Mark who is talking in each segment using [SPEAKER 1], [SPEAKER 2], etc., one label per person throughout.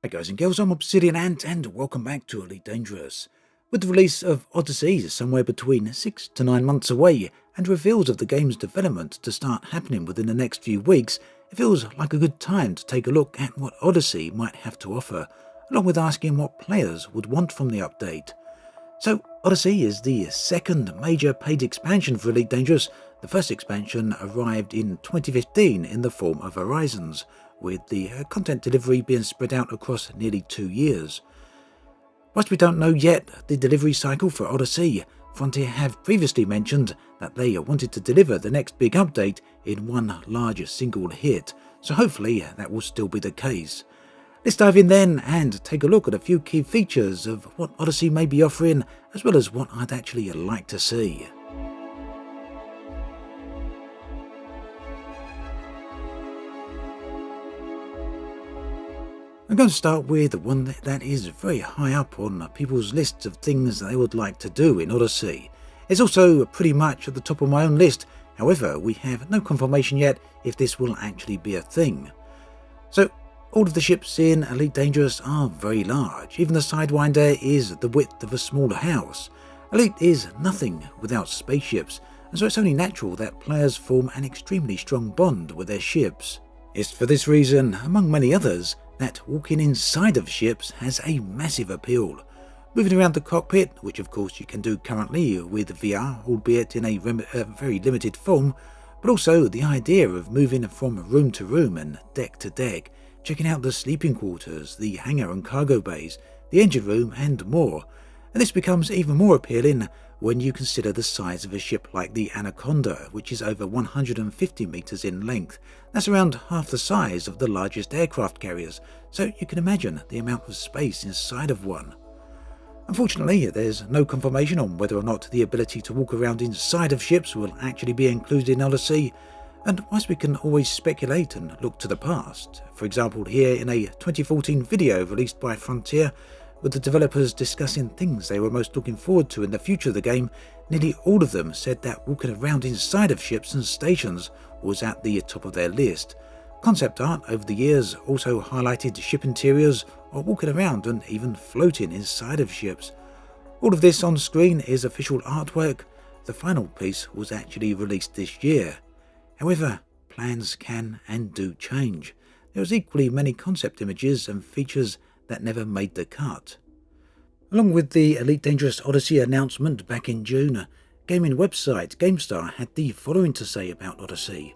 [SPEAKER 1] Hey guys and girls, I'm Obsidian Ant and welcome back to Elite Dangerous. With the release of Odyssey somewhere between 6 to 9 months away and reveals of the game's development to start happening within the next few weeks, it feels like a good time to take a look at what Odyssey might have to offer, along with asking what players would want from the update. So Odyssey is the second major paid expansion for Elite Dangerous. The first expansion arrived in 2015 in the form of Horizons, with the content delivery being spread out across nearly 2 years. Whilst we don't know yet the delivery cycle for Odyssey, Frontier have previously mentioned that they wanted to deliver the next big update in one large single hit, so hopefully that will still be the case. Let's dive in then and take a look at a few key features of what Odyssey may be offering, as well as what I'd actually like to see. I'm going to start with one that is very high up on people's lists of things they would like to do in Odyssey. It's also pretty much at the top of my own list, however we have no confirmation yet if this will actually be a thing. So all of the ships in Elite Dangerous are very large, even the Sidewinder is the width of a small house. Elite is nothing without spaceships, and so it's only natural that players form an extremely strong bond with their ships. It's for this reason, among many others, that walking inside of ships has a massive appeal. Moving around the cockpit, which of course you can do currently with VR, albeit in a very limited form, but also the idea of moving from room to room and deck to deck, checking out the sleeping quarters, the hangar and cargo bays, the engine room and more. And this becomes even more appealing when you consider the size of a ship like the Anaconda, which is over 150 meters in length. That's around half the size of the largest aircraft carriers, so you can imagine the amount of space inside of one. Unfortunately, there's no confirmation on whether or not the ability to walk around inside of ships will actually be included in Odyssey, and whilst we can always speculate and look to the past, for example here in a 2014 video released by Frontier, with the developers discussing things they were most looking forward to in the future of the game, nearly all of them said that walking around inside of ships and stations was at the top of their list. Concept art over the years also highlighted ship interiors or walking around and even floating inside of ships. All of this on screen is official artwork. The final piece was actually released this year. However, plans can and do change. There was equally many concept images and features that never made the cut. Along with the Elite Dangerous Odyssey announcement back in June, gaming website GameStar had the following to say about Odyssey.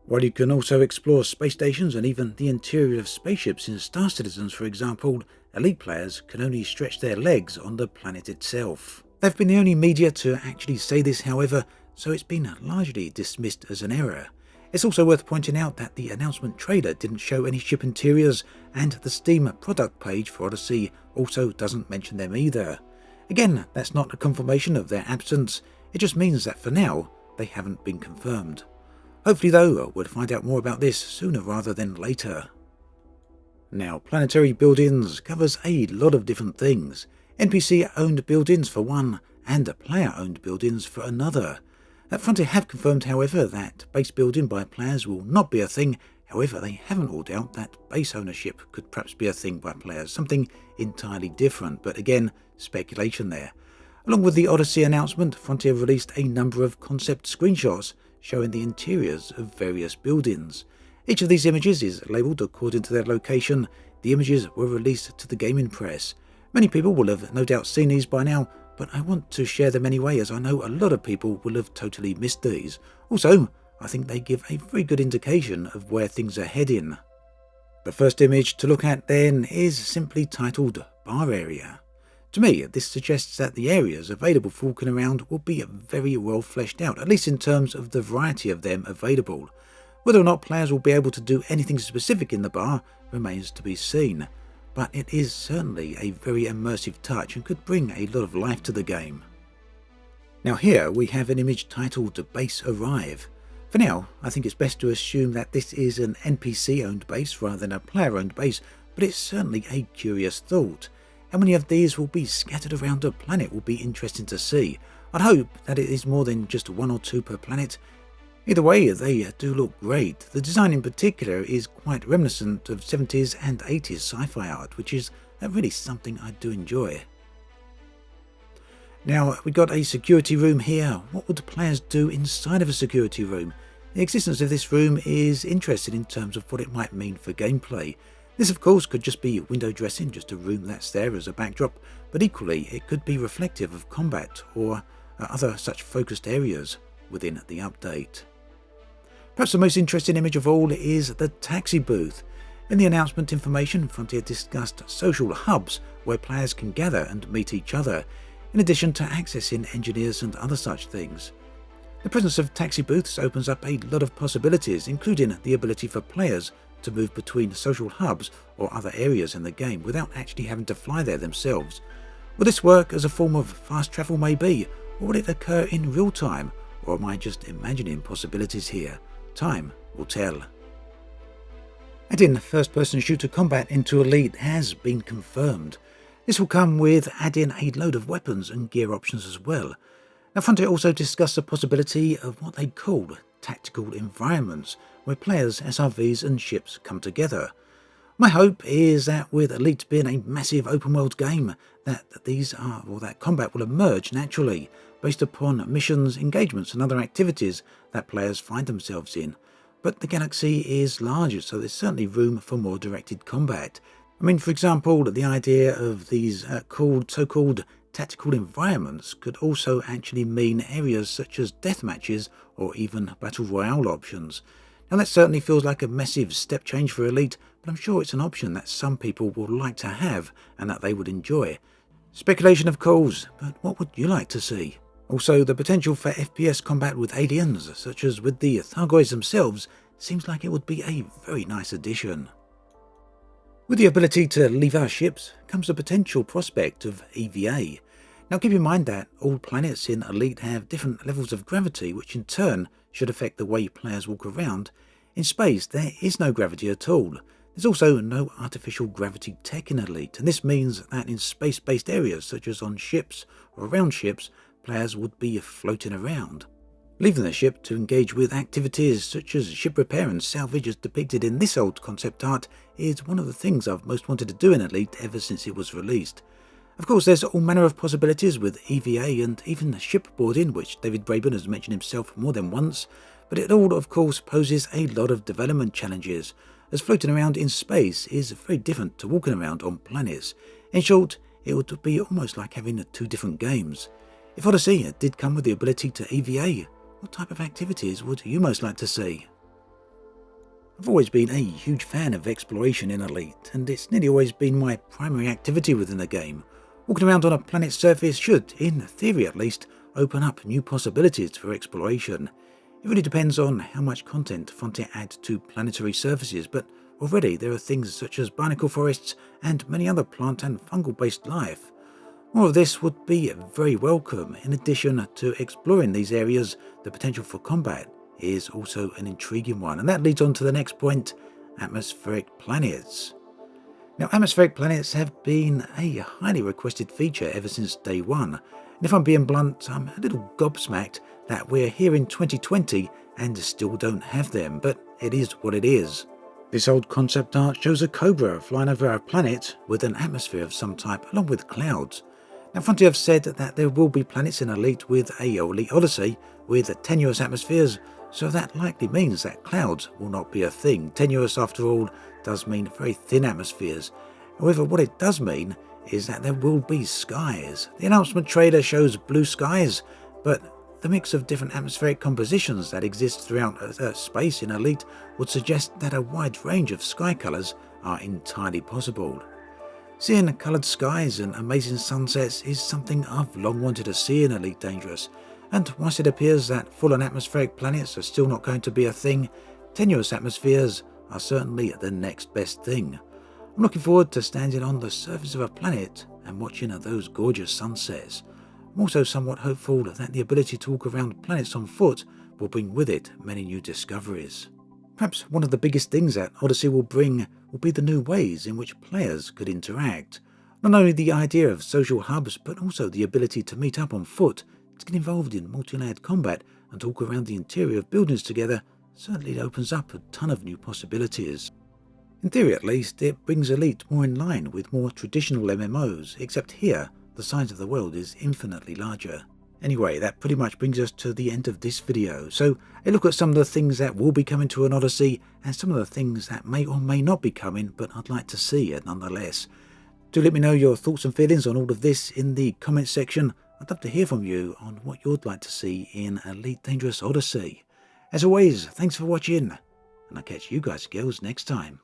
[SPEAKER 1] While you can also explore space stations and even the interior of spaceships in Star Citizens for example, Elite players can only stretch their legs on the planet itself. They've been the only media to actually say this however, so it's been largely dismissed as an error. It's also worth pointing out that the announcement trailer didn't show any ship interiors, and the Steam product page for Odyssey also doesn't mention them either. Again, that's not a confirmation of their absence, it just means that for now, they haven't been confirmed. Hopefully though, we'll find out more about this sooner rather than later. Now, planetary buildings covers a lot of different things. NPC-owned buildings for one, and player-owned buildings for another. Frontier have confirmed, however, that base building by players will not be a thing. However, they haven't ruled out that base ownership could perhaps be a thing by players, something entirely different, but again, speculation there. Along with the Odyssey announcement, Frontier released a number of concept screenshots showing the interiors of various buildings. Each of these images is labelled according to their location. The images were released to the gaming press. Many people will have no doubt seen these by now, but I want to share them anyway as I know a lot of people will have totally missed these. Also, I think they give a very good indication of where things are heading. The first image to look at then is simply titled Bar Area. To me, this suggests that the areas available for walking around will be very well fleshed out, at least in terms of the variety of them available. Whether or not players will be able to do anything specific in the bar remains to be seen, but it is certainly a very immersive touch and could bring a lot of life to the game. Now here we have an image titled Base Arrive. For now, I think it's best to assume that this is an NPC-owned base rather than a player-owned base, but it's certainly a curious thought. How many of these will be scattered around the planet will be interesting to see. I'd hope that it is more than just one or two per planet. Either way, they do look great. The design in particular is quite reminiscent of 70s and 80s sci-fi art, which is really something I do enjoy. Now, we got a security room here. What would the players do inside of a security room? The existence of this room is interesting in terms of what it might mean for gameplay. This, of course, could just be window dressing, just a room that's there as a backdrop, but equally it could be reflective of combat or other such focused areas within the update. Perhaps the most interesting image of all is the taxi booth. In the announcement information, Frontier discussed social hubs where players can gather and meet each other, in addition to accessing engineers and other such things. The presence of taxi booths opens up a lot of possibilities, including the ability for players to move between social hubs or other areas in the game without actually having to fly there themselves. Will this work as a form of fast travel maybe, or will it occur in real time, or am I just imagining possibilities here? Time will tell. Adding first-person shooter combat into Elite has been confirmed. This will come with adding a load of weapons and gear options as well. Now, Frontier also discussed the possibility of what they called tactical environments, where players, SRVs and ships come together. My hope is that with Elite being a massive open-world game, that combat will emerge naturally, based upon missions, engagements and other activities that players find themselves in. But the galaxy is larger, so there's certainly room for more directed combat. I mean, for example, the idea of these so-called tactical environments could also actually mean areas such as death matches or even battle royale options. Now that certainly feels like a massive step change for Elite, but I'm sure it's an option that some people will like to have and that they would enjoy. Speculation of course, but what would you like to see? Also, the potential for FPS combat with aliens, such as with the Thargoids themselves, seems like it would be a very nice addition. With the ability to leave our ships comes the potential prospect of EVA. Now keep in mind that all planets in Elite have different levels of gravity, which in turn should affect the way players walk around. In space, there is no gravity at all. There's also no artificial gravity tech in Elite, and this means that in space-based areas, such as on ships or around ships, players would be floating around. Leaving the ship to engage with activities such as ship repair and salvage as depicted in this old concept art is one of the things I've most wanted to do in Elite ever since it was released. Of course, there's all manner of possibilities with EVA and even shipboarding, which David Braben has mentioned himself more than once, but it all of course poses a lot of development challenges, as floating around in space is very different to walking around on planets. In short, it would be almost like having two different games. If Odyssey did come with the ability to EVA, what type of activities would you most like to see? I've always been a huge fan of exploration in Elite, and it's nearly always been my primary activity within the game. Walking around on a planet's surface should, in theory at least, open up new possibilities for exploration. It really depends on how much content Frontier add to planetary surfaces, but already there are things such as barnacle forests and many other plant and fungal-based life. More of this would be very welcome. In addition to exploring these areas, the potential for combat is also an intriguing one, and that leads on to the next point, atmospheric planets. Now, atmospheric planets have been a highly requested feature ever since day one, and if I'm being blunt, I'm a little gobsmacked that we're here in 2020 and still don't have them, but it is what it is. This old concept art shows a cobra flying over our planet with an atmosphere of some type along with clouds. Now, Frontier have said that there will be planets in Elite with a Elite Odyssey with tenuous atmospheres, so that likely means that clouds will not be a thing. Tenuous, after all, does mean very thin atmospheres. However, what it does mean is that there will be skies. The announcement trailer shows blue skies, but the mix of different atmospheric compositions that exist throughout space in Elite would suggest that a wide range of sky colours are entirely possible. Seeing coloured skies and amazing sunsets is something I've long wanted to see in Elite Dangerous, and whilst it appears that full-on atmospheric planets are still not going to be a thing, tenuous atmospheres are certainly the next best thing. I'm looking forward to standing on the surface of a planet and watching those gorgeous sunsets. I'm also somewhat hopeful that the ability to walk around planets on foot will bring with it many new discoveries. Perhaps one of the biggest things that Odyssey will bring will be the new ways in which players could interact. Not only the idea of social hubs, but also the ability to meet up on foot, to get involved in multi-layered combat, and talk around the interior of buildings together, certainly opens up a ton of new possibilities. In theory at least, it brings Elite more in line with more traditional MMOs, except here, the size of the world is infinitely larger. Anyway, that pretty much brings us to the end of this video. So, a look at some of the things that will be coming to an Odyssey, and some of the things that may or may not be coming, but I'd like to see it nonetheless. Do let me know your thoughts and feelings on all of this in the comments section. I'd love to hear from you on what you'd like to see in Elite Dangerous Odyssey. As always, thanks for watching, and I'll catch you guys and girls next time.